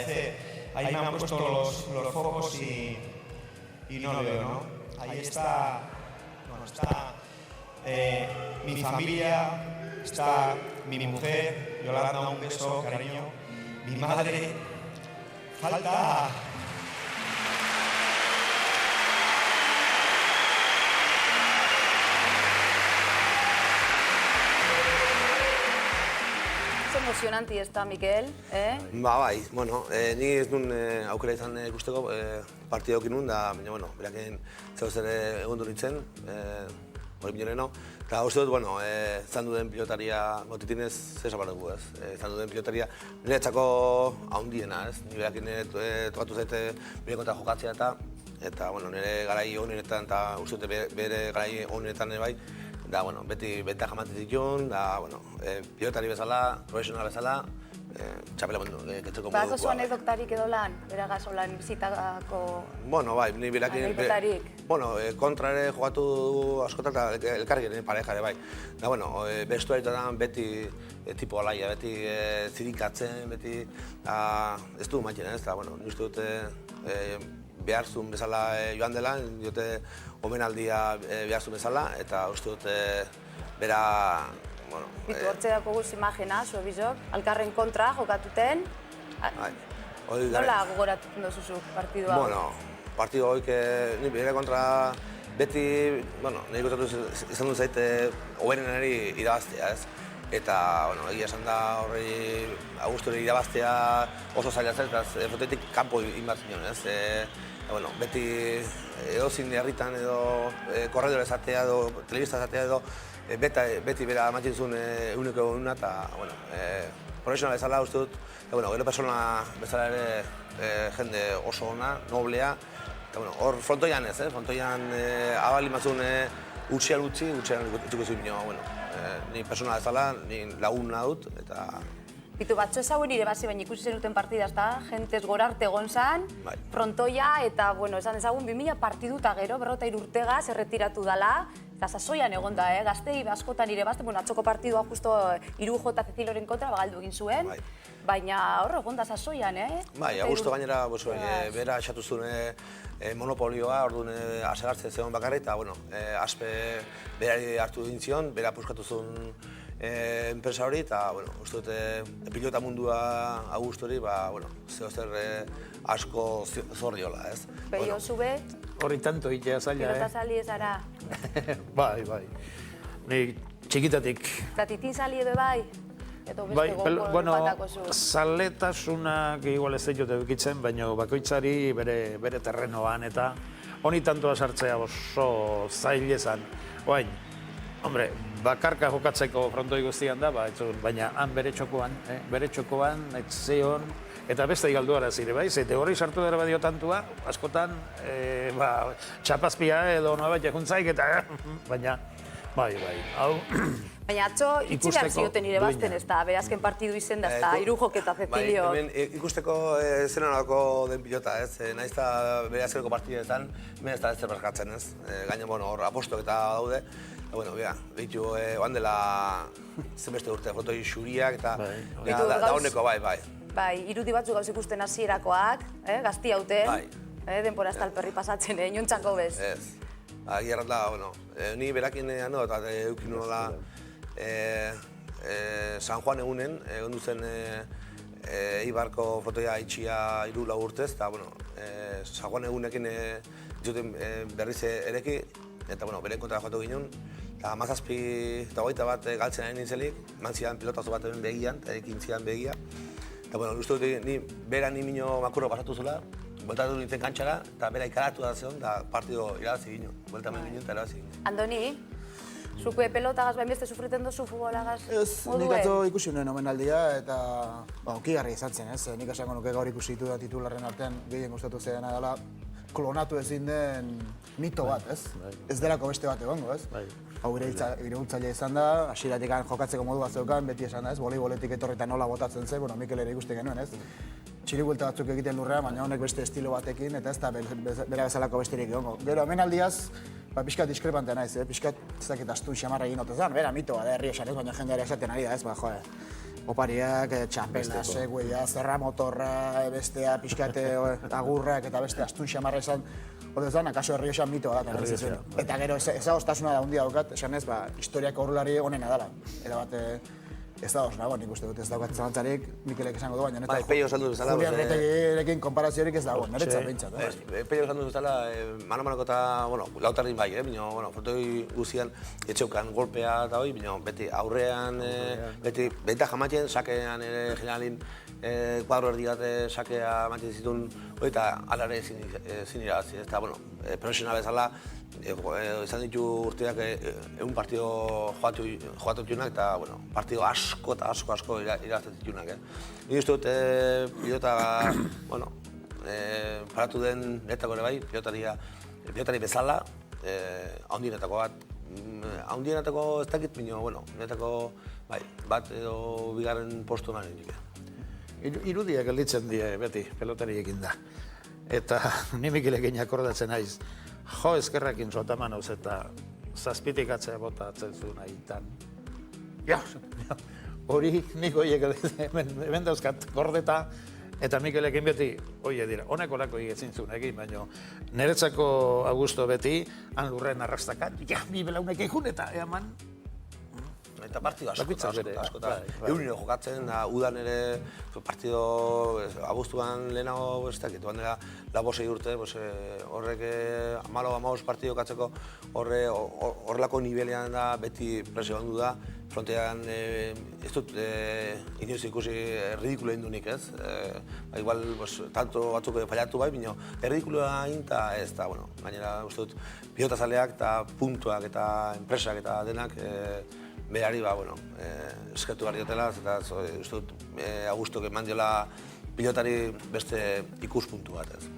parece, ahí me han puesto los focos y no lo veo, ¿no? Ahí está, bueno, está mi familia, está mi mujer, Yolanda, un beso, cariño, mi madre, falta... Emocionanti ez da, Mikel, Bai, bueno, ni ez duen aukera izan ikusteko partidokin nun, da, bueno, beraken zeu zer egon nintzen, hori minoreno, eta uste dut, bueno, zan duden pilotaria, botitinez, zer zaparatuko ez, zan duden pilotaria, nire txako haundiena, ez, nire berakin tokatu zaite bere kontra jokatzea eta, bueno, nire garai honetan, eta uste dut bere garai honetan bai, da, bueno, beti bentaja ematen ditun, da, bueno, pilotari bezala, profesional bezala, txapela mundu, ketxeko modukoa. Bako zu anekdotarik edo lan, beragaz olan bizitako Bueno, bai, ni berakin... anekdotarik? Bueno, kontra ere jogatu askotan eta elkarrekin pareja ere bai. Da, bueno, bestuarietan beti tipo alaia, beti zirikatzen, beti... Ez du maitena ez, da, bueno, uste dut behar zuen bezala joan dela, diote omenaldia behar zuen bezala, eta uste dut bera... Bitu, hortze dako guz imagena, zue bizok, alkarren kontra jokatuten. Nola gogoratuten dozuzuk partidu hau? Bueno, partidu hoik nire kontra beti, bueno, nire gustatu izan dut zaite hoberenari irabaztea, ez? Eta, bueno, egia esan da horri Augustori irabaztea oso zaila zen, eta fotetik kanpo inbatzen joan, ez? Bueno, beti edozin herritan edo korredore esatea edo telebista esatea edo beti bera ematen zuen eguneko eguna eta, bueno, profesional bezala uste dut, bueno, gero persona bezala ere jende oso ona, noblea, eta, bueno, hor frontoian ez, frontoian abali matzun utxean utxiko zuen nio, bueno, ni persona bezala, ni laguna dut, eta... Bitu, batxo ezagun ire bazi, baina ikusi zenuten partida, ez da? Jentez gorarte egon zan, frontoia, eta, bueno, esan ezagun 2000 partiduta gero, 43 urtegaz, erretiratu dala, eta sasoian egon da, gaztei askotan ire bazte, bueno, atxoko partidua justo Irujo eta Ceciloren kontra bagaldu egin zuen, baina horre egon da sasoian, Bai, Augusto gainera, bera esatu zuen monopolioa, orduan asegartzen zegoen bakarri, eta, bueno, aspe berari hartu egin zion, bera puskatu zuen enpresa hori, eta, bueno, uste dut pilota mundua Augustori, bueno, zeo zer asko zordiola, ez? Peio, zube? Hori tanto itea zaila, Pilota zali ez ara? Bai, bai. Ni txikitatik. Eta titin zali edo bai? Bai, bueno, zaletasunak igual ez ditut edukitzen, baina bakoitzari bere terrenoan eta honi tantoa sartzea oso zailezan. Oain, hombre, bakarka jokatzeko frontoi guztian da, baina han bere txokoan, etzion, eta beste galduara zire, bai? Zete hori sartu dara badio tantua, askotan, txapazpia edo nobait jakuntzaik eta, baina, bai, hau... Baina atzo, itzi behar zioten ire bazten ez da, berazken partidu izen da, ez da, Irujok eta Cecilio. Bai, hemen ikusteko zenonako den pilota, ez? Nahiz eta berazkeneko partidetan, hemen ez da ez zerbarkatzen, ez? Gaina, bueno, hor apostok eta daude. Bueno, bera, behitu, oan dela zenbeste urte, fotoi xuriak eta da honeko, bai. Bai, irudi batzu gauz ikusten hasierakoak, gazti hauten, denpora ez talperri pasatzen, inontxanko bez. Ez, agierrat da, bueno, ni berakin eta eukin nola San Juan egunen, egon duzen Eibarko fotoia itxia 3-4 urtez, eta, bueno, San Juan egunekin zuten berriz ereki, eta, bueno, beren kontra joatu ginen, eta 17 eta 21 galtzen ari nintzelik, eman zidan pilotazo bat begian, eta ekin zidan begia. Eta, bueno, uste dut, bera ni minio makurro pasatu zula, bueltatu nintzen kantxara, eta bera ikaratu da zeon, eta partido irabazi ginen, bueltamen ginen eta irabazi ginen. Andoni, zuke pelotagaz bain beste sufriten duzu futbolagaz moduen? Ez, nik atzo ikusi nuen omenaldia, eta okigarri izan zen, ez? Nik esango nuke gaur ikusi ditu da titularren artean gehien gustatu zeena dela klonatu ezin den mito bat, ez? Ez delako beste bat egongo, ez? Hau iraultzaile izan da, hasieratik jokatzeko modu bat zeukan, beti esan da, ez? Voleiboletik etorri eta nola botatzen zen, bueno, Mikel ere ikusten genuen, ez? Txiribuelta batzuk egiten lurrean, baina honek beste estilo batekin, eta ez da bera bezalako besterik egongo. Gero, omenaldiaz, pixkat diskrepante naiz, pixkat ez dakit astun xamarra egin otezan, bera mito bada herri esan ez, baina jendeare esaten ari da, ez, opariak, txapela, seguia, zerra motorra, bestea, pixkate agurrak eta beste astun xamarra esan, hori zan, akaso Errioxan mitoa da, eta gero ezagostasuna da hundia daukat, esan ez, historiak aurrelari onena dela. Eta bat, ez da nago, nik uste dut ez daukat zalantzarik, Mikelek esango du, baina neta Julian Retegirekin konparaziorik ez dago, niretzat behintzat. Peio esan dut bezala, mano-manoko eta, lautardin bai, baina, frontoi guzian etxeukan golpea eta hori, baina beti aurrean, beti jamatzen, sakean ere generalin, kuadro erdi bat sakea ematen zituen, eta alare ezin irabazi, eta, profesional bezala, izan ditu urteak egun partido joatu ditunak eta partido asko eta asko irazten ditunak. Ni uste dut pilota, paratu den netako ere bai, pilotari bezala, haundienetako bat. Haundienetako ez dakit, netako bat edo bigarren postu eman nik. Irudiak gelditzen die beti pelotariekin da. Eta ni Mikelekin akordatzen naiz. Jo ezkerrakin sotaman hauz eta zazpitik atzea botatzen zuen ahitan. Hori nik horiek hemen dauzkat gordeta eta Mikelekin beti, oie dira, honeko lako egitzen zuen egin, baina niretzako Augusto beti, han lurren arrastakat, bi belaunek egun eta eaman. Eta partido asko, egunero jokatzen, udan ere partido abuztuan lehenago besteak, eta bandera labo 6 urte, horrek 14 partido jokatzeko horrelako nivelean da beti presio handu da, frontean ez dut inoiz ikusi ridikulo egin dunik ez, igual tanto batzuk fallatu bai, baina ridikuloa egin eta ez da, gainera uste dut pilotazaleak eta puntuak eta enpresak eta denak berari eskertu behar diotela, eta uste dut Augustok eman diola pilotari beste ikuspuntu bat ez.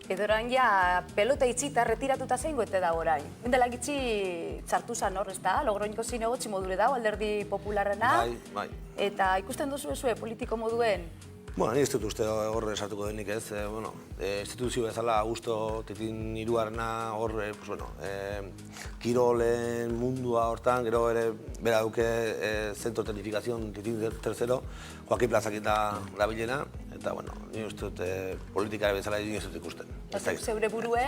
Edo orain ja pelota itxita retiratuta zein goete da orain. Endela gitxi txartu zan hor, ez da? Logroñko zinegotzi modure dago, alderdi popularrena. Bai. Eta ikusten duzu ezue politiko moduen? Ni ez dut uste horre esartuko denik ez. Instituzio bezala Augusto Titin hirugarrena hor, kirolen mundua hortan, gero ere bera duke Centro de Tecnificación Titin tercero, Joaquin Plazakin da bilena, eta ni uste dut politikare bezala egin ez dut ikusten. Zeure burue?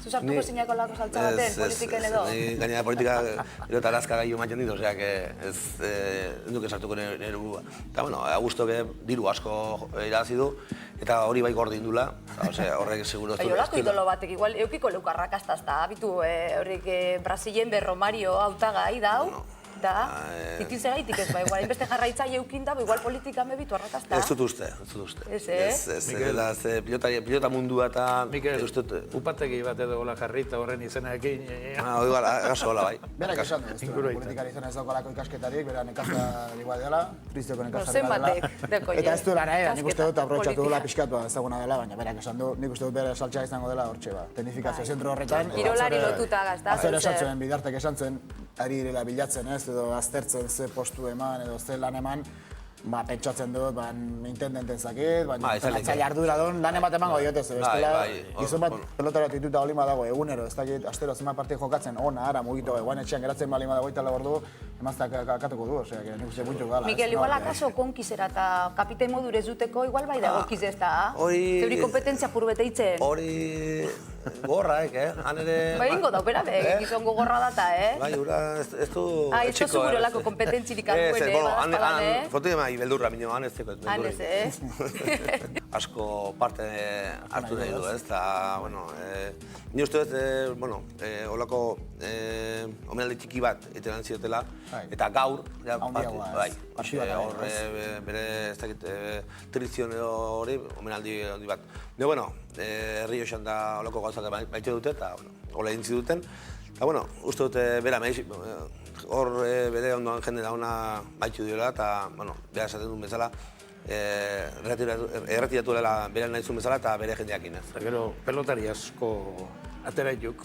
Zuzartuko zinako lako saltza baten, politiken edo? Gainera politika gero eta laska gai ematen dit, oseak ez duk esartuko nire burua. Eta Augusto diru asko irabazi du, eta hori bai gordin dula, horrek seguro ez du. Olako idolo batek, igual, eukiko leukarrakastaz da, bitu horrek Brasilen Romario hautagai dau, da, titin segaitik ez ba, igual, hainbeste jarraitzaile eukin da, igual politika mebitu arrakazta. Ez dut uste. Ez, pilota mundua eta... Mikel, upategi bat edo gola jarrita horren izenarekin. Igual, agaso gola bai. Berak esan du, politikari izan ez daukalako ikasketarik, bera nekazta igual dela, Tristioko nekazta dela. Eta ez du lan, nik uste dut aprobetxatu dela pixkatu ezaguna dela, baina berak esan du, nik uste dut bere saltxa izango dela hortxe ba. Tecnifikazio zentro horretan. Kirolari lotuta gazta. Azore esan zuen, bidartek esan zuen, ari direla bilatzen ez, edo aztertzen ze postu eman edo ze lan eman, pentsatzen dut, intendenten zakit, zaila ardura duen, lan bat emango diotez, bestela, gizon bat pelotara tituta olima dago, egunero, ez dakit, astero zenbat partia jokatzen, ona, ara, mugito, eguan etxean geratzen balima dago eta labordu, emaztak akatuko du, osea, nik uste puntu gala. Mikel, igual akaso konkizera eta kapiten modurez duteko, igual bai dago kiz ez da, zeuri kompetentzia purbete itzen. Hori gorra, han ere... Bai, ingo da, opera, gizon gogorra data, Bai, ez du... Ez du zugurelako kompetentzirik alduen, badazpadane. Beldurra minio, han ez zeko ez beldurrik. Asko parte hartu nahi du, ez? Eta, ni uste ez, holako omenaldi txiki bat eten ziotela, eta gaur, bere, ez dakit, trizion edo hori, omenaldi bat. Errioxan da holako gauzak baite dute, eta hola egin ziduten. Eta, uste dute bera meiz, hor bere ondoan jende dauna baitxu diola, eta, bera esaten duen bezala, erretiratu dela bere nahi zuen bezala eta bere jendeakin ez. Eta gero, pelotari asko ateratuk,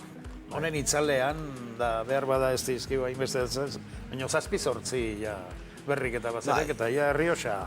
honen itzalean, da behar bada ez dizkiba hainbeste ez, baina 7-8 berrik eta bazarek eta Errioxa.